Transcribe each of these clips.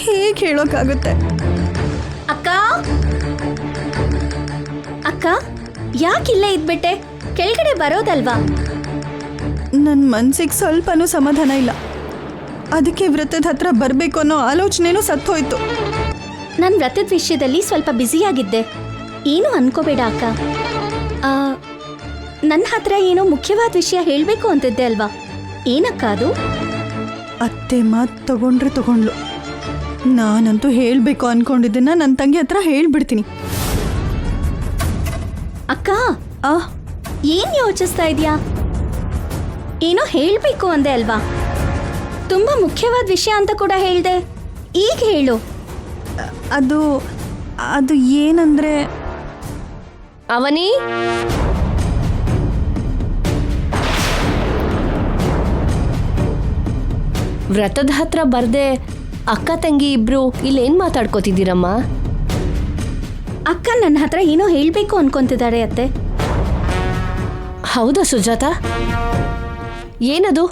ಹೇಗೆ ಹೇಳೋಕ್ಕಾಗುತ್ತೆ? ಅಕ್ಕ ಅಕ್ಕ ಯಾಕಿಲ್ಲೇ ಇದ್ಬಿಟ್ಟೆ? ಕೆಳಗಡೆ ಬರೋದಲ್ವಾ? ನನ್ನ ಮನ್ಸಿಗೆ ಸ್ವಲ್ಪನೂ ಸಮಾಧಾನ ಇಲ್ಲ. ಅದಕ್ಕೆ ವ್ರತದ ಹತ್ರ ಬರಬೇಕು ಅನ್ನೋ ಆಲೋಚನೆನೂ ಸತ್ತೋಯ್ತು. ನನ್ನ ವ್ರತದ ವಿಷಯದಲ್ಲಿ ಸ್ವಲ್ಪ ಬ್ಯುಸಿಯಾಗಿದ್ದೆ. ಏನು ಅನ್ಕೋಬೇಡ ಅಕ್ಕ. ನನ್ನ ಹತ್ರ ಏನೋ ಮುಖ್ಯವಾದ ವಿಷಯ ಹೇಳಬೇಕು ಅಂತಿದ್ದೆ ಅಲ್ವಾ? ಏನಕ್ಕ ಅದು? ಅತ್ತೆ ಮಾತು ತಗೊಂಡ್ಲು. ನಾನಂತೂ ಹೇಳಬೇಕು ಅನ್ಕೊಂಡಿದ್ದನ್ನ ನನ್ನ ತಂಗಿ ಹತ್ರ ಹೇಳ್ಬಿಡ್ತೀನಿ. ಅಕ್ಕ ಏನ್ ಯೋಚಿಸ್ತಾ ಇದೆಯಾ? ಏನೋ ಹೇಳಬೇಕು ಅಂದೆ ಅಲ್ವಾ? ತುಂಬಾ ಮುಖ್ಯವಾದ ವಿಷಯ ಅಂತ ಕೂಡ ಹೇಳ್ದೆ. ಈಗ ಹೇಳು. ಅದು ಏನಂದ್ರೆ, ಅವನಿ, ವ್ರತದ ಹತ್ರ ಬರ್ದೆ ಅಕ್ಕ ತಂಗಿ ಇಬ್ರು ಇಲ್ಲೇನ್ ಮಾತಾಡ್ಕೋತಿದ್ದೀರಮ್ಮ? ಅಕ್ಕ ನನ್ನ ಹತ್ರ ಏನೋ ಹೇಳಬೇಕು ಅನ್ಕೊಂತಿದ್ದಾರೆ ಅತ್ತೆ. ಹೌದಾ ಸುಜಾತ? ಏನದು?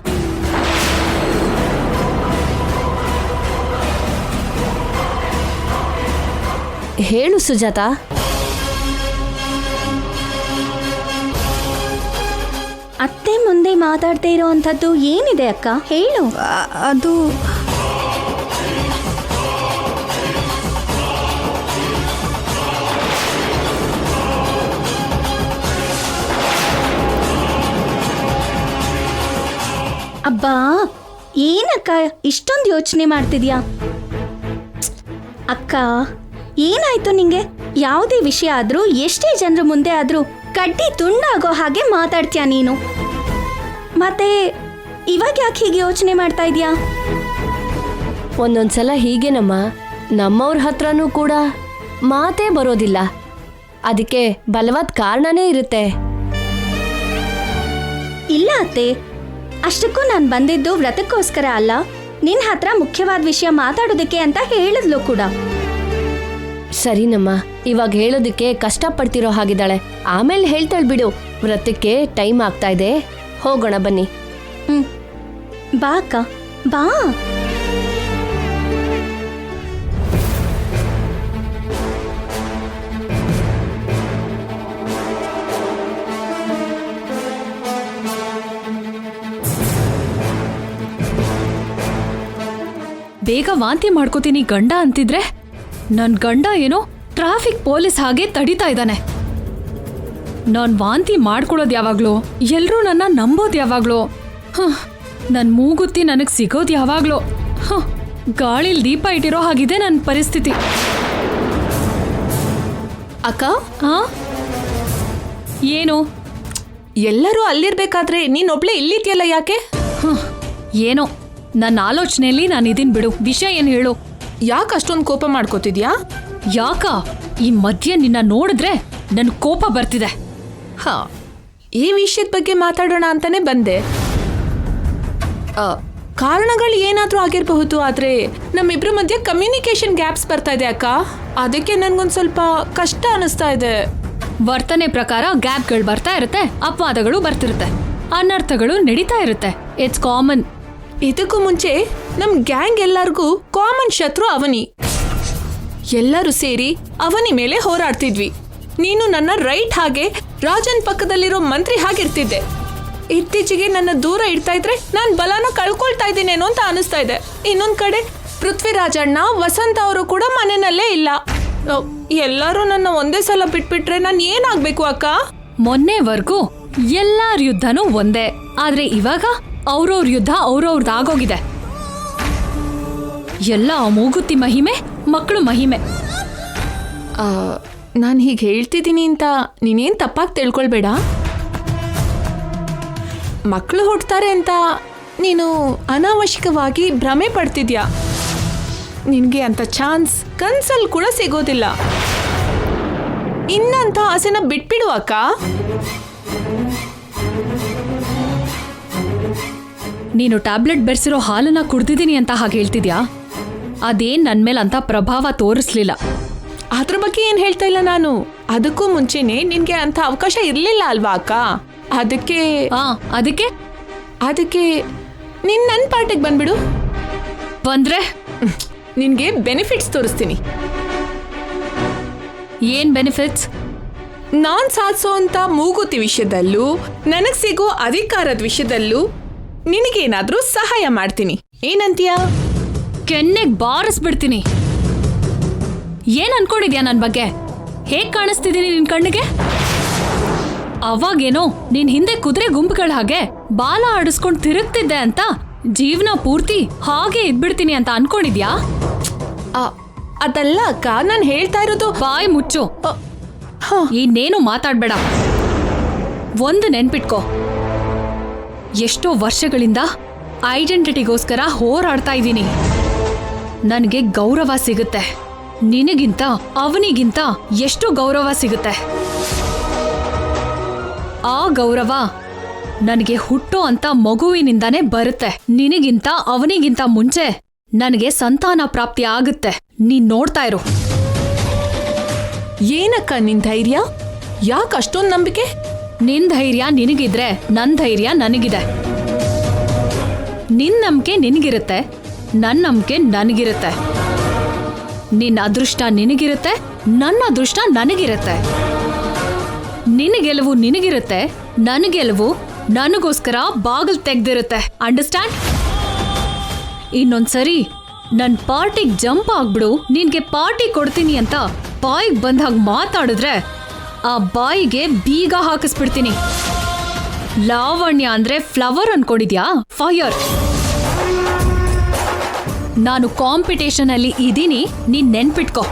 ಹೇಳು ಸುಜಾತ. ಅತ್ತೆ ಮುಂದೆ ಮಾತಾಡ್ತಾ ಇರೋ ಅಂಥದ್ದು ಏನಿದೆ ಅಕ್ಕ? ಹೇಳು. ಅದು ಅಬ್ಬಾ, ಏನಕ್ಕ ಇಷ್ಟೊಂದು ಯೋಚನೆ ಮಾಡ್ತಿದ್ಯಾ? ಅಕ್ಕ ಏನಾಯ್ತು ನಿಂಗೆ? ಯಾವುದೇ ವಿಷಯ ಆದ್ರೂ ಎಷ್ಟೇ ಜನರ ಮುಂದೆ ಆದ್ರೂ ಕಡ್ಡಿ ತುಂಡಾಗೋ ಹಾಗೆ ಮಾತಾಡ್ತೀಯ ನೀನು. ಮತ್ತೆ ಇವಾಗ ಯಾಕೆ ಹೀಗೆ ಯೋಚನೆ ಮಾಡ್ತಾ ಇದೀಯಾ? ಒಂದೊಂದ್ಸಲ ಹೀಗೇನಮ್ಮ, ನಮ್ಮವ್ರ ಹತ್ರನೂ ಕೂಡ ಮಾತೇ ಬರೋದಿಲ್ಲ. ಅದಕ್ಕೆ ಬಲವಾದ ಕಾರಣನೇ ಇರುತ್ತೆ. ಇಲ್ಲ ಅತ್ತೆ, ಅಷ್ಟಕ್ಕೂ ನಾನು ಬಂದಿದ್ದು ವ್ರತಕ್ಕೋಸ್ಕರ ಅಲ್ಲ, ನಿನ್ನ ಹತ್ರ ಮುಖ್ಯವಾದ ವಿಷಯ ಮಾತಾಡೋದಕ್ಕೆ ಅಂತ ಹೇಳಿದ್ಲು ಕೂಡ. ಸರಿನಮ್ಮ, ಇವಾಗ ಹೇಳೋದಕ್ಕೆ ಕಷ್ಟಪಡ್ತಿರೋ ಹಾಗಿದ್ದಾಳೆ. ಆಮೇಲೆ ಹೇಳ್ತಾಳೆ ಬಿಡು. ವ್ರತಕ್ಕೆ ಟೈಮ್ ಆಗ್ತಾ ಇದೆ, ಹೋಗೋಣ ಬನ್ನಿ. ಬಾ ಅಕ್ಕ ಬಾ. ಬೇಗ ವಾಂತಿ ಮಾಡ್ಕೋತೀನಿ ಗಂಡ ಅಂತಿದ್ರೆ ನನ್ ಗಂಡ ಏನೋ ಟ್ರಾಫಿಕ್ ಪೊಲೀಸ್ ಹಾಗೆ ತಡಿತಾ ಇದ್ದಾನೆ. ನಾನ್ ವಾಂತಿ ಮಾಡ್ಕೊಳ್ಳೋದು ಯಾವಾಗ್ಲೋ, ಎಲ್ರೂ ನನ್ನ ನಂಬೋದು ಯಾವಾಗ್ಲೋ, ನನ್ ಮೂಗುತ್ತಿ ನನಗ್ ಸಿಗೋದು ಯಾವಾಗ್ಲೋ. ಗಾಳಿಲ್ ದೀಪ ಇಟ್ಟಿರೋ ಹಾಗಿದೆ ನನ್ನ ಪರಿಸ್ಥಿತಿ. ಅಕ್ಕ, ಏನು? ಎಲ್ಲರೂ ಅಲ್ಲಿರ್ಬೇಕಾದ್ರೆ ನೀನೊಬ್ಳೆ ಇಲ್ಲಿದ್ಯಲ್ಲ, ಯಾಕೆ? ಏನೋ ನನ್ನ ಆಲೋಚನೆಯಲ್ಲಿ ನಾನು ಇದೀನ್ ಬಿಡು. ವಿಷಯ ಏನು ಹೇಳು? ಯಾಕೆ ಅಷ್ಟೊಂದು ಕೋಪ ಮಾಡ್ಕೋತಿದ್ಯಾ? ಯಾಕ ಈ ಮಧ್ಯೆ ನಿನ್ನ ನೋಡಿದ್ರೆ ನನ್ ಕೋಪ ಬರ್ತಿದೆ. ಈ ವಿಷಯದ ಬಗ್ಗೆ ಮಾತಾಡೋಣ ಅಂತಾನೆ ಬಂದೆ. ಕಾರಣಗಳು ಏನಾದ್ರೂ ಆಗಿರಬಹುದು, ಆದ್ರೆ ನಮ್ಮಿಬ್ರ ಮಧ್ಯೆ ಕಮ್ಯುನಿಕೇಶನ್ ಗ್ಯಾಪ್ಸ್ ಬರ್ತಾ ಇದೆ ಅಕ್ಕ. ಅದಕ್ಕೆ ನನ್ಗೊಂದ್ ಸ್ವಲ್ಪ ಕಷ್ಟ ಅನಿಸ್ತಾ ಇದೆ. ವರ್ತನೆ ಪ್ರಕಾರ ಗ್ಯಾಪ್ಗಳು ಬರ್ತಾ ಇರುತ್ತೆ, ಅಪವಾದಗಳು ಬರ್ತಿರುತ್ತೆ, ಅನರ್ಥಗಳು ನಡೀತಾ ಇರುತ್ತೆ. It's common. ಇದಕ್ಕೂ ಮುಂಚೆ ನಮ್ ಗ್ಯಾಂಗ್ ಎಲ್ಲರಿಗೂ ಕಾಮನ್ ಶತ್ರು ಅವನಿ. ಎಲ್ಲರೂ ಸೇರಿ ಅವನಿ ಮೇಲೆ ಹೋರಾಡ್ತಿದ್ವಿ. ನೀನು ನನ್ನ ರೈಟ್ ಹಾಗೆ ರಾಜನ್ ಪಕ್ಕದಲ್ಲಿರೋ ಮಂತ್ರಿ ಹಾಗಿರ್ತಿದ್ದೆ. ಇತ್ತೀಚೆಗೆ ನನ್ನ ದೂರ ಇಡ್ತಾ ಇದ್ರೆ ನಾನು ಬಲನ ಕಳ್ಕೊಳ್ತಾ ಇದ್ದೀನೇನೋ ಅಂತ ಅನಿಸ್ತಾ ಇದೆ. ಇನ್ನೊಂದ್ ಕಡೆ ಪೃಥ್ವಿರಾಜಣ್ಣ, ವಸಂತ ಅವರು ಕೂಡ ಮನೆಯಲ್ಲೇ ಇಲ್ಲ. ಎಲ್ಲರೂ ನನ್ನ ಒಂದೇ ಸಲ ಬಿಟ್ಬಿಟ್ರೆ ನಾನು ಏನಾಗ್ಬೇಕು ಅಕ್ಕ? ಮೊನ್ನೆವರೆಗೂ ಎಲ್ಲಾರ ಯುದ್ಧನೂ ಒಂದೇ, ಆದ್ರೆ ಇವಾಗ ಅವ್ರವ್ರ ಯುದ್ಧ ಅವ್ರವ್ರದಾಗೋಗಿದೆ. ಎಲ್ಲ ಮೂಗುತ್ತಿ ಮಹಿಮೆ, ಮಕ್ಕಳು ಮಹಿಮೆ. ನಾನು ಹೀಗೆ ಹೇಳ್ತಿದ್ದೀನಿ ಅಂತ ನೀನೇನು ತಪ್ಪಾಗಿ ತಿಳ್ಕೊಳ್ಬೇಡ. ಮಕ್ಕಳು ಹುಡ್ತಾರೆ ಅಂತ ನೀನು ಅನಾವಶ್ಯಕವಾಗಿ ಭ್ರಮೆ ಪಡ್ತಿದ್ಯಾ. ನಿನಗೆ ಅಂತ ಚಾನ್ಸ್ ಕನ್ಸಲ್ಲಿ ಕೂಡ ಸಿಗೋದಿಲ್ಲ. ಇನ್ನಂತ ಆಸೆನ ಬಿಟ್ಬಿಡು ಅಕ್ಕ. ನೀನು ಟ್ಯಾಬ್ಲೆಟ್ ಬೆರೆಸಿರೋ ಹಾಲನ್ನ ಕುಡ್ದಿದ್ದೀನಿ ಅಂತ ಹಾಗೆ ಹೇಳ್ತಿದ್ಯಾ? ಅದೇನ್ ನನ್ ಮೇಲೆ ಅಂತ ಪ್ರಭಾವ ತೋರಿಸ್ಲಿಲ್ಲ. ಅದ್ರ ಬಗ್ಗೆ ಏನ್ ಹೇಳ್ತಾ ಇಲ್ಲ ನಾನು. ಅದಕ್ಕೂ ಮುಂಚೆನೆ ನಿನ್ಗೆ ಅಂತ ಅವಕಾಶ ಇರ್ಲಿಲ್ಲ ಅಲ್ವಾ ಅಕ್ಕ? ಅದಕ್ಕೆ ಅದಕ್ಕೆ ನೀನ್ ನನ್ನ ಪಾರ್ಟಿಗೆ ಬಂದ್ಬಿಡು. ಬಂದ್ರೆ ನಿನ್ಗೆ ಬೆನಿಫಿಟ್ಸ್ ತೋರಿಸ್ತೀನಿ. ಏನ್ ಬೆನಿಫಿಟ್ಸ್? ನಾನ್ ಸಾಧಿಸೋಂತ ಮೂಗುತಿ ವಿಷಯದಲ್ಲೂ ನನಗ್ ಸಿಗೋ ಅಧಿಕಾರದ ವಿಷಯದಲ್ಲೂ ನಿನಗೇನಾದ್ರೂ ಸಹಾಯ ಮಾಡ್ತೀನಿ. ಏನಂತೀಯ? ಕೆನ್ನೆಗ್ ಬಾರಿಸ್ಬಿಡ್ತೀನಿ. ಏನ್ ಅನ್ಕೊಂಡಿದ್ಯಾ ನನ್ ಬಗ್ಗೆ? ಹೇಗ್ ಕಾಣಿಸ್ತಿದೀನಿ ನಿನ್ ಕಣ್ಣಿಗೆ? ಅವಾಗೇನೋ ನಿನ್ ಹಿಂದೆ ಕುದುರೆ ಗುಂಪುಗಳ ಹಾಗೆ ಬಾಲ ಆಡಿಸ್ಕೊಂಡ್ ತಿರುಗ್ತಿದ್ದೆ ಅಂತ ಜೀವನ ಪೂರ್ತಿ ಹಾಗೆ ಇದ್ಬಿಡ್ತೀನಿ ಅಂತ ಅನ್ಕೊಂಡಿದ್ಯಾ? ಅದಲ್ಲ ಅಕ್ಕ, ನಾನು ಹೇಳ್ತಾ ಇರೋದು. ಬಾಯ್ ಮುಚ್ಚು. ಇನ್ನೇನು ಮಾತಾಡ್ಬೇಡ. ಒಂದು ನೆನ್ಪಿಟ್ಕೋ, ಎಷ್ಟೋ ವರ್ಷಗಳಿಂದ ಐಡೆಂಟಿಟಿಗೋಸ್ಕರ ಹೋರಾಡ್ತಾ ಇದ್ದೀನಿ. ನನಗೆ ಗೌರವ ಸಿಗುತ್ತೆ. ನಿನಗಿಂತ ಅವನಿಗಿಂತ ಎಷ್ಟು ಗೌರವ ಸಿಗುತ್ತೆ. ಆ ಗೌರವ ನನಗೆ ಹುಟ್ಟೋ ಅಂತ ಮಗುವಿನಿಂದಾನೇ ಬರುತ್ತೆ. ನಿನಗಿಂತ ಅವನಿಗಿಂತ ಮುಂಚೆ ನನಗೆ ಸಂತಾನ ಪ್ರಾಪ್ತಿ ಆಗುತ್ತೆ. ನೀನ್ ನೋಡ್ತಾ ಇರು. ಏನಕ್ಕ ನಿನ್ ಧೈರ್ಯ? ಯಾಕೆ ಅಷ್ಟೊಂದು ನಂಬಿಕೆ? ನಿನ್ ಧೈರ್ಯ ನಿನಗಿದ್ರೆ ನನ್ ಧೈರ್ಯ ನನಗಿದೆ. ನಿನ್ ನಂಬಿಕೆ ನಿನಗಿರುತ್ತೆ, ನನ್ ನಂಬಿಕೆ ನನಗಿರುತ್ತೆ. ನಿನ್ನ ಅದೃಷ್ಟ ನಿನಗಿರುತ್ತೆ, ನನ್ನ ಅದೃಷ್ಟ ನನಗಿರುತ್ತೆ. ನಿನ್ನ ಗೆಲುವು ನಿನಗಿರುತ್ತೆ, ನನ್ನ ಗೆಲುವು ನನಗೋಸ್ಕರ ಬಾಗಿಲು ತೆಗ್ದಿರುತ್ತೆ. ಅಂಡರ್ಸ್ಟ್ಯಾಂಡ್? ಇನ್ನೊಂದ್ಸರಿ ನನ್ ಪಾರ್ಟಿಗೆ ಜಂಪ್ ಆಗ್ಬಿಡು, ನಿನ್ಗೆ ಪಾರ್ಟಿ ಕೊಡ್ತೀನಿ ಅಂತ ಬಾಯಿಗೆ ಬಂದಾಗ ಮಾತಾಡಿದ್ರೆ ಆ ಬಾಯಿಗೆ ಬೀಗ ಹಾಕಿಸ್ಬಿಡ್ತೀನಿ. ಲಾವಣ್ಯ ಅಂದ್ರೆ ಫ್ಲವರ್ ಅನ್ಕೊಂಡಿದ್ಯಾ? ಫೈರ್. ನಾನು ಕಾಂಪಿಟೇಷನ್ ಅಲ್ಲಿ ಇದ್ದೀನಿ, ನೀನ್ ನೆನ್ಪಿಟ್ಕೋ.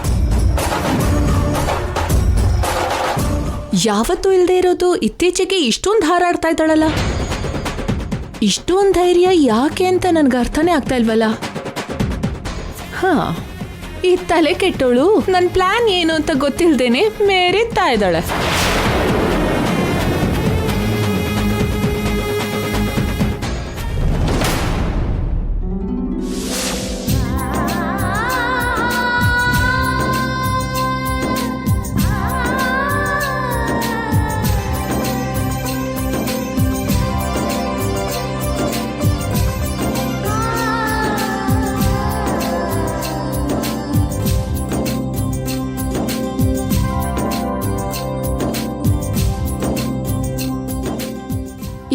ಯಾವತ್ತೂ ಇಲ್ದೇ ಇರೋದು ಇತ್ತೀಚೆಗೆ ಇಷ್ಟೊಂದು ಹಾರಾಡ್ತಾ ಇದ್ದಾಳಲ್ಲ. ಇಷ್ಟೊಂದು ಧೈರ್ಯ ಯಾಕೆ ಅಂತ ನನ್ಗೆ ಅರ್ಥನೇ ಆಗ್ತಾ ಇಲ್ವಲ್ಲ. ಈ ತಲೆ ಕೆಟ್ಟೋಳು ನನ್ನ ಪ್ಲಾನ್ ಏನು ಅಂತ ಗೊತ್ತಿಲ್ದೇನೆ ಮೇರಿತಾ ಇದ್ದಾಳೆ.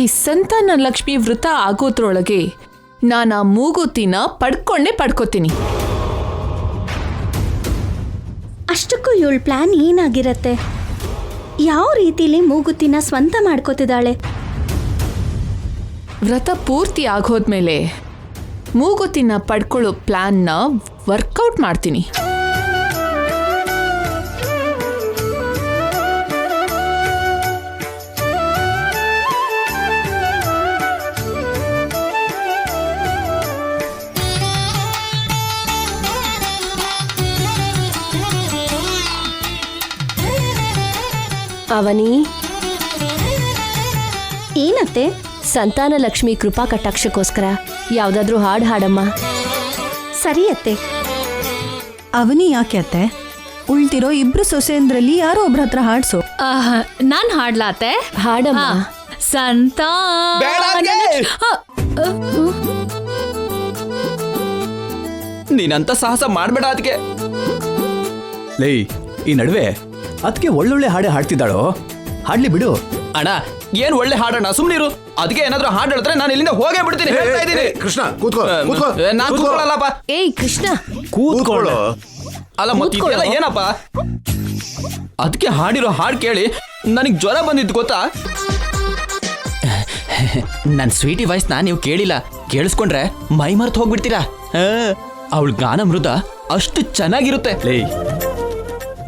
ಈ ಸಂತಾನ ಲಕ್ಷ್ಮಿ ವೃತ ಆಗೋದ್ರೊಳಗೆ ನಾನು ಆ ಮೂಗುತಿನ ಪಡ್ಕೋತೀನಿ. ಅಷ್ಟಕ್ಕೂ ಇವಳ ಪ್ಲಾನ್ ಏನಾಗಿರತ್ತೆ? ಯಾವ ರೀತಿಲಿ ಮೂಗುತಿನ ಸ್ವಂತ ಮಾಡ್ಕೋತಿದ್ದಾಳೆ? ವ್ರತ ಪೂರ್ತಿ ಆಗೋದ್ಮೇಲೆ ಮೂಗುತಿನ ಪಡ್ಕೊಳ್ಳೋ ಪ್ಲಾನ್ನ ವರ್ಕೌಟ್ ಮಾಡ್ತೀನಿ. ಅವನಿ, ಏನತ್ತೆ? ಸಂತಾನ ಲಕ್ಷ್ಮಿ ಕೃಪಾ ಕಟಾಕ್ಷಕ್ಕೋಸ್ಕರ ಯಾವ್ದಾದ್ರೂ ಹಾಡು ಹಾಡಮ್ಮ. ಸರಿ ಅತ್ತೆ. ಅವನಿ ಯಾಕೆ ಅತ್ತೆ? ಉಳ್ತಿರೋ ಇಬ್ರು ಸೊಸೆಂದ್ರಲ್ಲಿ ಯಾರೋ ಒಬ್ರ ಹತ್ರ ಹಾಡ್ಸು. ನಾನ್ ಹಾಡ್ಲಾತೆ? ಹಾಡಮ್ಮ. ನೀನಂತ ಸಾಹಸ ಮಾಡ್ಬೇಡ. ಅದಕ್ಕೆ ಲೈ, ಈ ನಡುವೆ ಅದಕ್ಕೆ ಒಳ್ಳೊಳ್ಳೆ ಹಾಡೆ ಹಾಡ್ತಿದ್ದಾಳೋ, ಹಾಡ್ಲಿ ಬಿಡು. ಅಣ್ಣ, ಏನ್ ಒಳ್ಳೆ ಹಾಡಣ್ಣ, ಸುಮ್ನಿರು. ಅದಕ್ಕೆ ಏನಾದ್ರೂ ಹಾಡು ಹೇಳಿದ್ರೆ ನಾನು ಇಲ್ಲಿಂದ ಹೋಗೇ ಬಿಡ್ತೀನಿ. ಹೇಳ್ತಾ ಇದ್ದೀನಿ. ಕೃಷ್ಣ ಕೂತ್ಕೋ, ಕೂತ್ಕೋ. ನಾನ್ ಕೂತ್ಕೊಳ್ಳಲ್ಲಪ್ಪ. ಏಯ್ ಕೃಷ್ಣ, ಕೂತ್ಕೊಳ್ಳೋ. ಅಲ್ಲ ಮತ್ತೆ ಇದೆಲ್ಲ ಏನಪ್ಪ? ಅದಕ್ಕೆ ಹಾಡಿರೋ ಹಾಡು ಕೇಳಿ ನನಗ್ ಜ್ವರ ಬಂದಿದ್ದು ಗೊತ್ತಾ? ನನ್ ಸ್ವೀಟಿ ವಾಯ್ಸ್ನ ನೀವು ಕೇಳಿಲ್ಲ. ಕೇಳಿಸ್ಕೊಂಡ್ರೆ ಮೈ ಮರ್ತು ಹೋಗ್ಬಿಡ್ತೀರಾ. ಅವಳ ಗಾನ ಮೃದ ಅಷ್ಟು ಚೆನ್ನಾಗಿರುತ್ತೆ. ಲೈ,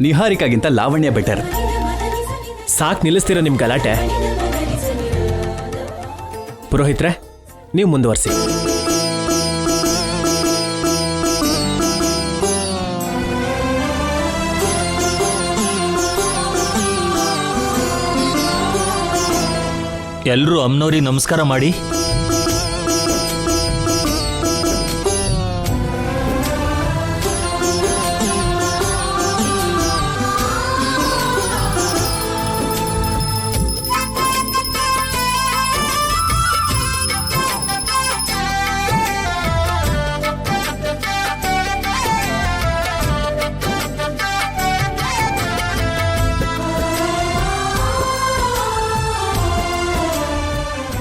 ನಿಹಾರಿಕಾಗಿಂತ ಲಾವಣ್ಯ ಬೆಟರ್. ಸಾಕ್, ನಿಲ್ಲಿಸ್ತೀರ ನಿಮ್ ಗಲಾಟೆ. ಪುರೋಹಿತ್ರೆ, ನೀವು ಮುಂದುವರಿಸಿ. ಎಲ್ರೂ ಅಮ್ನೋರಿ ನಮಸ್ಕಾರ ಮಾಡಿ.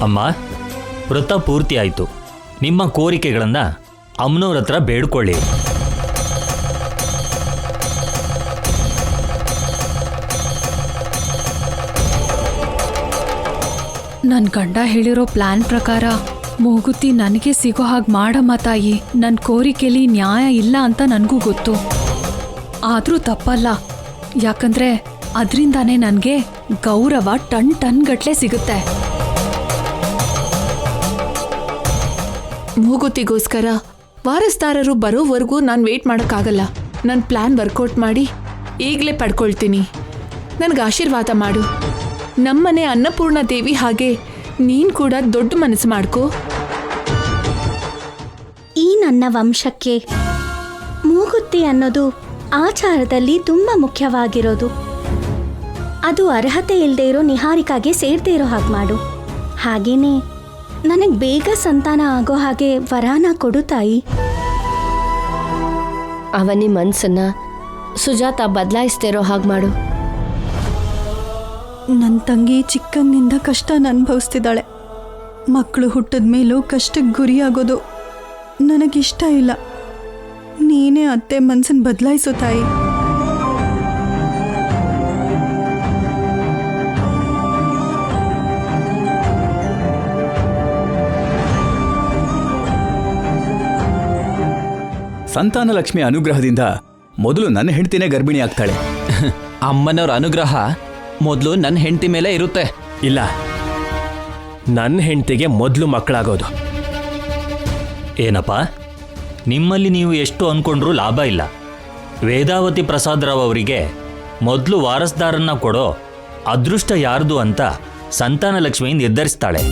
ಅಮ್ಮ, ವ್ರತ ಪೂರ್ತಿ ಆಯಿತು. ನಿಮ್ಮ ಕೋರಿಕೆಗಳನ್ನು ಅಮ್ಮನವ್ರ ಹತ್ರ ಬೇಡ್ಕೊಳ್ಳಿ. ನನ್ ಗಂಡ ಹೇಳಿರೋ ಪ್ಲಾನ್ ಪ್ರಕಾರ ಮೂಗುತಿ ನನಗೆ ಸಿಗೋ ಹಾಗೆ ಮಾಡಮ್ಮ ತಾಯಿ. ನನ್ನ ಕೋರಿಕೆಲಿ ನ್ಯಾಯ ಇಲ್ಲ ಅಂತ ನನಗೂ ಗೊತ್ತು, ಆದ್ರೂ ತಪ್ಪಲ್ಲ. ಯಾಕಂದ್ರೆ ಅದರಿಂದಾನೇ ನನಗೆ ಗೌರವ ಟನ್ ಗಟ್ಲೆ ಸಿಗುತ್ತೆ. ಮೂಗುತಿಗೋಸ್ಕರ ವಾರಸ್ದಾರರು ಬರೋವರೆಗೂ ನಾನು ವೇಟ್ ಮಾಡೋಕ್ಕಾಗಲ್ಲ. ನನ್ನ ಪ್ಲಾನ್ ವರ್ಕೌಟ್ ಮಾಡಿ ಈಗಲೇ ಪಡ್ಕೊಳ್ತೀನಿ. ನನಗೆ ಆಶೀರ್ವಾದ ಮಾಡು. ನಮ್ಮನೆ ಅನ್ನಪೂರ್ಣ ದೇವಿ ಹಾಗೆ ನೀನು ಕೂಡ ದೊಡ್ಡ ಮನಸ್ಸು ಮಾಡ್ಕೋ. ಈ ನನ್ನ ವಂಶಕ್ಕೆ ಮೂಗುತಿ ಅನ್ನೋದು ಆಚಾರದಲ್ಲಿ ತುಂಬ ಮುಖ್ಯವಾಗಿರೋದು. ಅದು ಅರ್ಹತೆ ಇಲ್ಲದೆ ಇರೋ ನಿಹಾರಿಕಾಗೆ ಸೇರ್ದೇ ಇರೋ ಹಾಗೆ ಮಾಡು. ಹಾಗೇನೆ ನನಗೆ ಬೇಗ ಸಂತಾನ ಆಗೋ ಹಾಗೆ ವರಾನ ಕೊಡು ತಾಯಿ. ಅವನಿ ಮನ್ಸನ್ನ ಸುಜಾತ ಬದಲಾಯಿಸ್ದೇ ಇರೋ ಹಾಗೆ ಮಾಡು. ನನ್ನ ತಂಗಿ ಚಿಕ್ಕಂದಿನಿಂದ ಕಷ್ಟನ ಅನುಭವಿಸ್ತಿದ್ದಾಳೆ. ಮಕ್ಕಳು ಹುಟ್ಟಿದ ಮೇಲೂ ಕಷ್ಟಕ್ಕೆ ಗುರಿಯಾಗೋದು ನನಗಿಷ್ಟ ಇಲ್ಲ. ನೀನೇ ಅತ್ತೆ ಮನ್ಸನ್ನು ಬದಲಾಯಿಸೋ ತಾಯಿ. ಸಂತಾನ ಲಕ್ಷ್ಮಿ ಅನುಗ್ರಹದಿಂದ ಮೊದಲು ನನ್ನ ಹೆಂಡತಿನೇ ಗರ್ಭಿಣಿ ಆಗ್ತಾಳೆ. ಅಮ್ಮನವ್ರ ಅನುಗ್ರಹ ಮೊದಲು ನನ್ನ ಹೆಂಡತಿ ಮೇಲೆ ಇರುತ್ತೆ. ಇಲ್ಲ, ನನ್ನ ಹೆಂಡತಿಗೆ ಮೊದಲು ಮಕ್ಕಳಾಗೋದು. ಏನಪ್ಪ, ನಿಮ್ಮಲ್ಲಿ ನೀವು ಎಷ್ಟು ಅಂದ್ಕೊಂಡ್ರೂ ಲಾಭ ಇಲ್ಲ. ವೇದಾವತಿ ಪ್ರಸಾದ್ ರಾವ್ ಅವರಿಗೆ ಮೊದಲು ವಾರಸ್ದಾರನ್ನ ಕೊಡೋ ಅದೃಷ್ಟ ಯಾರ್ದು ಅಂತ ಸಂತಾನ ಲಕ್ಷ್ಮಿ ನಿರ್ಧರಿಸ್ತಾಳೆ.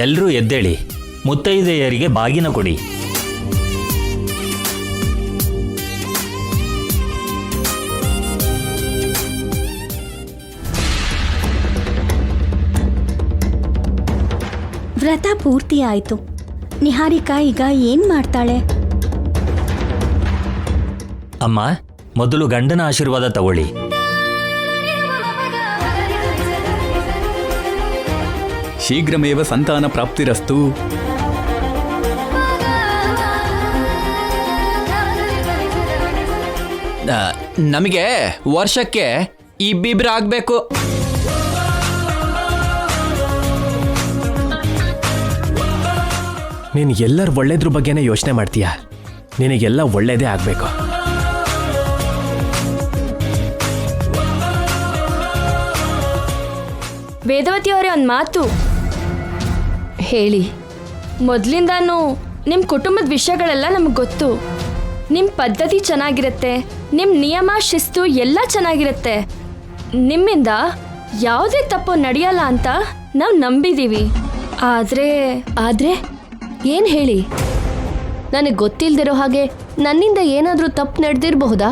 ಎಲ್ಲರೂ ಎದ್ದೇಳಿ, ಮುತ್ತೈದೆಯರಿಗೆ ಬಾಗಿನ ಕೊಡಿ. ವ್ರತ ಪೂರ್ತಿ ಆಯ್ತು. ನಿಹಾರಿಕಾ ಈಗ ಏನ್ ಮಾಡ್ತಾಳೆ? ಅಮ್ಮ, ಮೊದಲು ಗಂಡನ ಆಶೀರ್ವಾದ ತಗೊಳ್ಳಿ. ಶೀಘ್ರಮೇವ ಸಂತಾನ ಪ್ರಾಪ್ತಿರಸ್ತು. ನಮಗೆ ವರ್ಷಕ್ಕೆ ಇಬ್ಬಿಬ್ರು ಆಗ್ಬೇಕು. ನೀನು ಎಲ್ಲರ ಒಳ್ಳೇದ್ರ ಬಗ್ಗೆನೇ ಯೋಚನೆ ಮಾಡ್ತೀಯ. ನಿನಗೆಲ್ಲ ಒಳ್ಳೇದೇ ಆಗಬೇಕು. ವೇದವತಿ ಅವರೇ, ಒಂದು ಮಾತು ಹೇಳಿ. ಮೊದಲಿಂದಾನು ನಿಮ್ಮ ಕುಟುಂಬದ ವಿಷಯಗಳೆಲ್ಲ ನಮಗೆ ಗೊತ್ತು. ನಿಮ್ಮ ಪದ್ಧತಿ ಚೆನ್ನಾಗಿರುತ್ತೆ, ನಿಮ್ಮ ನಿಯಮ ಶಿಸ್ತು ಎಲ್ಲ ಚೆನ್ನಾಗಿರುತ್ತೆ. ನಿಮ್ಮಿಂದ ಯಾವುದೇ ತಪ್ಪು ನಡೆಯಲ್ಲ ಅಂತ ನಾವು ನಂಬಿದ್ದೀವಿ. ಆದರೆ ಏನು ಹೇಳಿ? ನನಗೆ ಗೊತ್ತಿಲ್ಲದಿರೋ ಹಾಗೆ ನನ್ನಿಂದ ಏನಾದರೂ ತಪ್ಪು ನಡೆದಿರಬಹುದಾ?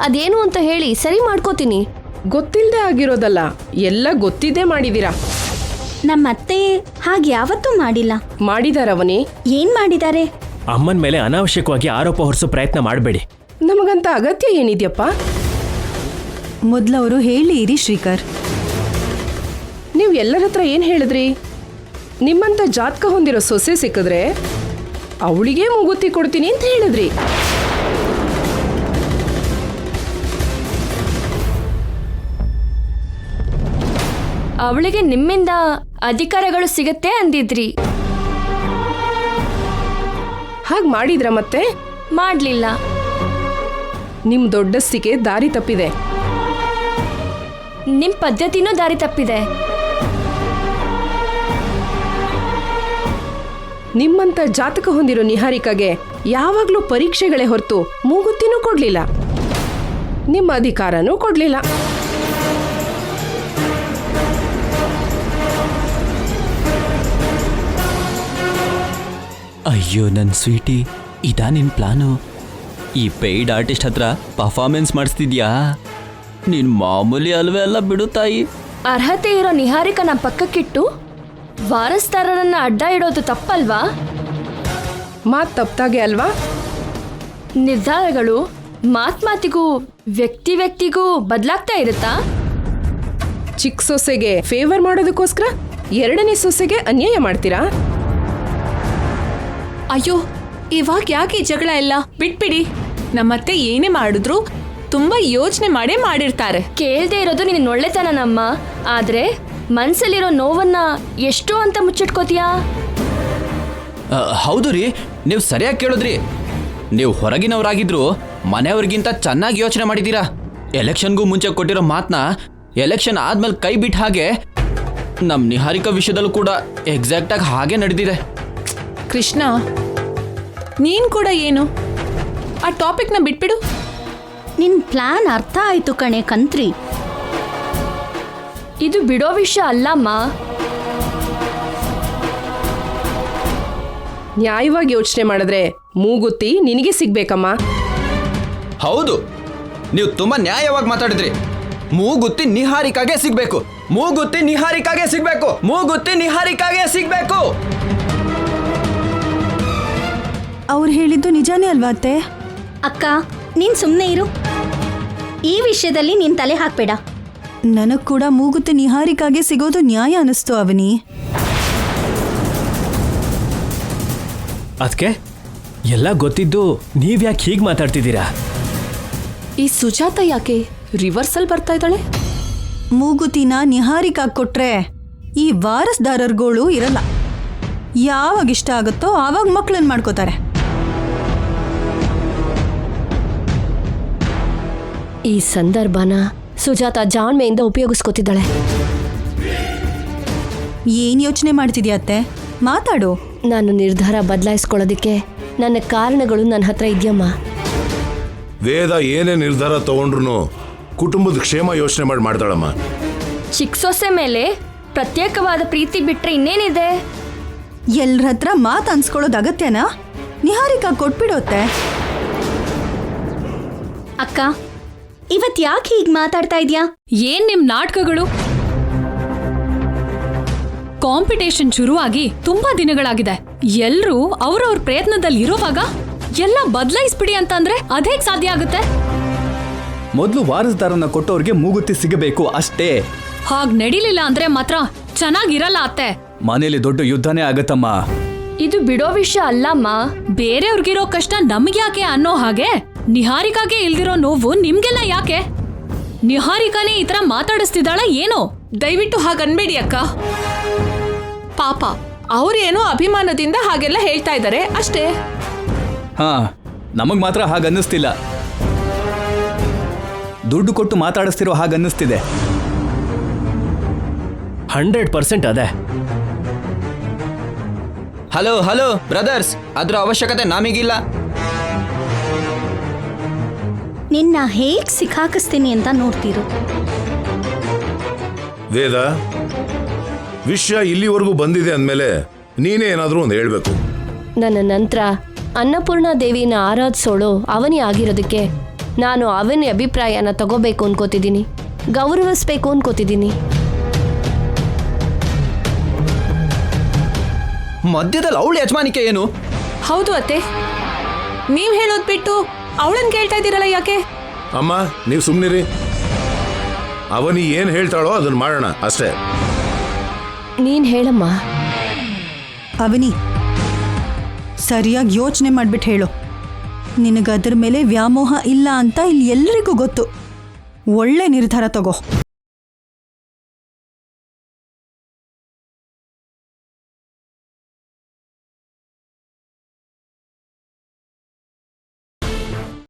ಅದೇನು ಅಂತ ಹೇಳಿ, ಸರಿ ಮಾಡ್ಕೋತೀನಿ. ಗೊತ್ತಿಲ್ಲದೆ ಆಗಿರೋದಲ್ಲ, ಎಲ್ಲ ಗೊತ್ತಿದ್ದೇ ಮಾಡಿದೀರಾ. ನಮ್ಮತ್ತೆ ಹಾಗೆ ಯಾವತ್ತೂ ಮಾಡಿಲ್ಲ. ಮಾಡಿದಾರವನಿ? ಏನ್ ಮಾಡಿದ್ದಾರೆ? ಅಮ್ಮನ ಮೇಲೆ ಅನಾವಶ್ಯಕವಾಗಿ ಆರೋಪ ಹೊರಿಸೋ ಪ್ರಯತ್ನ ಮಾಡಬೇಡಿ. ನಮಗಂತ ಅಗತ್ಯ ಏನಿದೆಯಪ್ಪ? ಮೊದಲವರು ಹೇಳಿ ಇರಿ ಶ್ರೀಕರ್. ನೀವು ಎಲ್ಲರ ಹತ್ರ ಏನು ಹೇಳಿದ್ರಿ? ನಿಮ್ಮಂತ ಜಾತಕ ಹೊಂದಿರೋ ಸೊಸೆ ಸಿಕ್ಕಿದ್ರೆ ಅವಳಿಗೆ ಮೂಗುತಿ ಕೊಡ್ತೀನಿ ಅಂತ ಹೇಳಿದ್ರಿ. ಅವಳಿಗೆ ನಿಮ್ಮಿಂದ ಅಧಿಕಾರಗಳು ಸಿಗತ್ತೆ ಅಂದಿದ್ರಿ. ಹಾಗೆ ಮಾಡಿದ್ರ? ಮತ್ತೆ ಮಾಡಲಿಲ್ಲ. ನಿಮ್ಮ ದೊಡ್ಡಸ್ತಿಗೆ ದಾರಿ ತಪ್ಪಿದೆ. ನಿಮ್ಮ ಪದ್ಧತಿನೂ ದಾರಿ ತಪ್ಪಿದೆ. ನಿಮ್ಮಂತ ಜಾತಕ ಹೊಂದಿರೋ ನಿಹಾರಿಕಾಗೆ ಯಾವಾಗಲೂ ಪರೀಕ್ಷೆಗಳೇ ಹೊರತು ಮೂಗುತ್ತಿನೂ ಕೊಡ್ಲಿಲ್ಲ, ನಿಮ್ಮ ಅಧಿಕಾರನೂ ಕೊಡ್ಲಿಲ್ಲ. ಅಯ್ಯೋ ನನ್ನ ಸ್ವೀಟಿ, ಇದಾ ನಿನ್ನ ಪ್ಲಾನು? ಈ ಪೇಯ್ಡ್ ಆರ್ಟಿಸ್ಟ್ ಹತ್ರ ಪರ್ಫಾರ್ಮೆನ್ಸ್ ಮಾಡಿಸ್ತಿದ್ಯಾ? ನೀನು ಮಾಮೂಲಿ ಅಲ್ವೇ ಅಲ್ಲ ಬಿಡು ತಾಯಿ. ಅರ್ಹತೆ ಇರೋ ನಿಹಾರಿಕನ ಪಕ್ಕಕ್ಕಿಟ್ಟು ವಾರಸ್ದಾರರನ್ನ ಅಡ್ಡ ಇಡೋದು ತಪ್ಪಲ್ವಾ? ಮಾತು ತಪ್ಪಾಗೆ ಅಲ್ವಾ? ನಿರ್ಧಾರಗಳು ಮಾತಿಗೂ ವ್ಯಕ್ತಿಗೂ ಬದಲಾಗ್ತಾ ಇರುತ್ತಾ? ಚಿಕ್ಕ ಸೊಸೆಗೆ ಫೇವರ್ ಮಾಡೋದಕ್ಕೋಸ್ಕರ ಎರಡನೇ ಸೊಸೆಗೆ ಅನ್ಯಾಯ ಮಾಡ್ತೀರಾ? ಅಯ್ಯೋ ಇವಾಗ ಯಾಕೆ ಈ ಜಗಳ ಎಲ್ಲ ಬಿಟ್ಬಿಡಿ. ನಮ್ಮತ್ತೆ ಏನೇ ಮಾಡಿದ್ರು ತುಂಬಾ ಯೋಚನೆ ಮಾಡೇ ಮಾಡಿರ್ತಾರೆ. ಕೇಳ್ದೆ ಇರೋದು ನಿನ್ನ ಒಳ್ಳೆತನಮ್ಮ, ಆದ್ರೆ ಮನ್ಸಲ್ಲಿರೋ ನೋವನ್ನ ಎಷ್ಟು ಅಂತ ಮುಚ್ಚಿಟ್ಕೋತೀಯಾ? ಹೌದು ರೀ, ನೀವು ಸರಿಯಾಗಿ ಕೇಳಿದ್ರಿ. ನೀವು ಹೊರಗಿನವರಾಗಿದ್ರು ಮನೆಯವ್ರಿಗಿಂತ ಚೆನ್ನಾಗಿ ಯೋಚನೆ ಮಾಡಿದ್ದೀರಾ. ಎಲೆಕ್ಷನ್ಗೂ ಮುಂಚೆ ಕೊಟ್ಟಿರೋ ಮಾತನ್ನ ಎಲೆಕ್ಷನ್ ಆದ್ಮೇಲೆ ಕೈ ಬಿಟ್ಟ ಹಾಗೆ ನಮ್ಮ ನಿಹಾರಿಕಾ ವಿಷಯದಲ್ಲೂ ಕೂಡ ಎಕ್ಸಾಕ್ಟಾಗಿ ಹಾಗೆ ನಡೆದಿದೆ. ಕೃಷ್ಣ ನೀನ್ ಕೂಡ ಏನು ಆ ಟಾಪಿಕ್ನ ಬಿಟ್ಬಿಡು. ನಿನ್ ಪ್ಲಾನ್ ಅರ್ಥ ಆಯ್ತು ಕಣೆ ಕಂತ್ರಿ. ಇದು ಬಿಡೋ ವಿಷಯ ಅಲ್ಲಮ್ಮ. ನ್ಯಾಯವಾಗಿ ಯೋಚನೆ ಮಾಡಿದ್ರೆ ಮೂಗುತ್ತಿ ನಿನಗೆ ಸಿಗ್ಬೇಕಮ್ಮ. ಹೌದು, ನೀವು ತುಂಬಾ ನ್ಯಾಯವಾಗಿ ಮಾತಾಡಿದ್ರಿ. ಮೂಗುತ್ತಿ ನಿಹಾರಿಕಾಗೆ ಸಿಗ್ಬೇಕು, ಮೂಗುತ್ತಿ ನಿಹಾರಿಕಾಗೆ ಸಿಗ್ಬೇಕು, ಮೂಗುತ್ತಿ ನಿಹಾರಿಕಾಗೆ ಸಿಗ್ಬೇಕು. ಅವ್ರು ಹೇಳಿದ್ದು ನಿಜಾನೇ ಅಲ್ವಾ ಅತ್ತೆ? ಅಕ್ಕ ನೀನ್ ಸುಮ್ಮನೆ ಇರು. ಈ ವಿಷಯದಲ್ಲಿ ನೀನ್ ತಲೆ ಹಾಕ್ಬೇಡ. ನನಗ್ ಕೂಡ ಮೂಗುತಿ ನಿಹಾರಿಕಾಗೆ ಸಿಗೋದು ನ್ಯಾಯ ಅನಿಸ್ತು ಅವನಿ. ಅದಕ್ಕೆ ಎಲ್ಲ ಗೊತ್ತಿದ್ದು ನೀವ್ಯಾಕೆ ಹೀಗೆ ಮಾತಾಡ್ತಿದ್ದೀರಾ? ಈ ಸುಜಾತ ಯಾಕೆ ರಿವರ್ಸಲ್ ಬರ್ತಾ ಇದ್ದಾಳೆ? ಮೂಗುತಿನ ನಿಹಾರಿಕಾ ಕೊಟ್ರೆ ಈ ವಾರಸ್ದಾರರುಗಳು ಇರಲ್ಲ. ಯಾವಾಗ ಇಷ್ಟ ಆಗುತ್ತೋ ಆವಾಗ ಮಕ್ಕಳನ್ನ ಮಾಡ್ಕೋತಾರೆ. ಈ ಸಂದರ್ಭನ ಸುಜಾತ ಜಾಣ್ಮೆಯಿಂದ ಉಪಯೋಗಿಸ್ಕೊತಿದ್ದಾಳೆ. ಏನ್ ಯೋಚನೆ ಮಾಡ್ತಿದ್ಯಾ ಅತ್ತೆ? ಮಾತಾಡು. ನಾನು ನಿರ್ಧಾರ ಬದಲಾಯಿಸ್ಕೊಳ್ಳೋದಿಕ್ಕೆ ನನ್ನ ಕಾರಣಗಳು ನನ್ನ ಹತ್ರ ಇದೆಯಮ್ಮ. ವೇದ ಏನೇ ನಿರ್ಧಾರ ತಗೊಂಡ್ರು ಕುಟುಂಬದ ಕ್ಷೇಮ ಯೋಚನೆ ಮಾಡ್ತಾಳಮ್ಮ. ಚಿಕ್ಕ ಸೊಸೆ ಮೇಲೆ ಪ್ರತ್ಯೇಕವಾದ ಪ್ರೀತಿ ಬಿಟ್ರೆ ಇನ್ನೇನಿದೆ? ಎಲ್ರ ಹತ್ರ ಮಾತು ಅನ್ಸ್ಕೊಳ್ಳೋದು ಅಗತ್ಯನಾ? ನಿಹಾರಿಕಾ ಕೊಟ್ಬಿಡೋತ್ತೆ. ಅಕ್ಕ ಇವತ್ ಯಾಕೆ ಹೀಗ್ ಮಾತಾಡ್ತಾ ಇದ್ಯಾ? ಏನ್ ನಿಮ್ ನಾಟಕಗಳು? ಕಾಂಪಿಟೇಷನ್ ಶುರುವಾಗಿ ತುಂಬಾ ದಿನಗಳಾಗಿದೆ. ಎಲ್ರೂ ಅವ್ರವ್ರ ಪ್ರಯತ್ನದಲ್ಲಿ ಇರೋವಾಗ ಎಲ್ಲ ಬದಲಾಯಿಸ್ಬಿಡಿ ಅಂತಂದ್ರೆ ಅದೇಗ್ ಸಾಧ್ಯ ಆಗುತ್ತೆ? ಮೊದಲು ವಾರಸ್ದಾರನ್ನ ಕೊಟ್ಟವ್ರಿಗೆ ಮೂಗುತ್ತಿ ಸಿಗಬೇಕು ಅಷ್ಟೇ. ಹಾಗ್ ನಡೀಲಿಲ್ಲ ಅಂದ್ರೆ ಮಾತ್ರ ಚೆನ್ನಾಗಿರಲ್ಲ ಅತ್ತೆ. ಮನೇಲಿ ದೊಡ್ಡ ಯುದ್ಧನೇ ಆಗತ್ತಮ್ಮ. ಇದು ಬಿಡೋ ವಿಷಯ ಅಲ್ಲಮ್ಮ. ಬೇರೆಯವ್ರಿಗಿರೋ ಕಷ್ಟ ನಮ್ಗ್ಯಾಕೆ ಅನ್ನೋ ಹಾಗೆ ನಿಹಾರಿಕಾಗೆ ಇಲ್ದಿರೋ ನೋವು ನಿಮ್ಗೆಲ್ಲ ಯಾಕೆ? ನಿಹಾರಿಕಾನೇ ಈ ತರ ಮಾತಾಡಿಸ್ತಿದ್ದಾಳ ಏನೋ? ದಯವಿಟ್ಟು ಹಾಗನ್ಬೇಡಿ ಅಕ್ಕ. ಪಾಪ ಅವ್ರೇನೋ ಅಭಿಮಾನದಿಂದ ಹಾಗೆಲ್ಲ ಹೇಳ್ತಾ ಇದ್ದಾರೆ ಅಷ್ಟೇ. ಹಾ, ನಮಗ್ ಮಾತ್ರ ಹಾಗನ್ನಿಸ್ತಿಲ್ಲ. ದುಡ್ಡು ಕೊಟ್ಟು ಮಾತಾಡಿಸ್ತಿರೋ ಹಾಗನ್ನಿಸ್ತಿದೆ. 100% ಅದೇ. ಹಲೋ ಹಲೋ ಬ್ರದರ್ಸ್, ಅದ್ರ ಅವಶ್ಯಕತೆ ನಮಗಿಲ್ಲ. ನಿನ್ನ ಹೇಗ್ ಸಿಕ್ಕಾಕಿಸ್ತೀನಿ ಅಂತ ನೋಡ್ತೀರು. ವೇದ, ವಿಷಯ ಇಲ್ಲಿವರೆಗೂ ಬಂದಿದೆ ಅಂದಮೇಲೆ ನೀನೇ ಏನಾದರೂ ಒಂದು ಹೇಳ್ಬೇಕು. ನನ್ನ ನಂತರ ಅನ್ನಪೂರ್ಣ ದೇವಿನ ಆರಾಧಿಸೋಳು ಅವನಿ ಆಗಿರೋದಕ್ಕೆ ನಾನು ಅವನಿ ಅಭಿಪ್ರಾಯನ ತಗೋಬೇಕು ಅನ್ಕೋತಿದ್ದೀನಿ, ಗೌರವಿಸ್ಬೇಕು ಅನ್ಕೋತಿದ್ದೀನಿ. ಮಧ್ಯದಲ್ಲಿ ಅವಳ ಯಜಮಾನಿಕೆ ಏನು? ಹೌದು ಅತ್ತೆ, ನೀವ್ ಹೇಳೋದ್ ಬಿಟ್ಟು ಅವಳನ್ ಕೇಳ್ತಾ ಇದ್ದೀರಲ್ಲ ಯಾಕೆ? ಅಮ್ಮ ನೀವು ಸುಮ್ಮನಿರಿ. ಅವನಿ ಏನು ಹೇಳ್ತಾಳೋ ಅದನ್ನ ಮಾಡೋಣ ಅಷ್ಟೇ. ನೀನ್ ಹೇಳಮ್ಮ. ಅವನಿ, ಸರಿಯಾಗಿ ಯೋಚನೆ ಮಾಡ್ಬಿಟ್ಟು ಹೇಳು. ನಿನಗದ್ರ ಮೇಲೆ ವ್ಯಾಮೋಹ ಇಲ್ಲ ಅಂತ ಇಲ್ಲಿ ಎಲ್ರಿಗೂ ಗೊತ್ತು. ಒಳ್ಳೆ ನಿರ್ಧಾರ ತಗೋ.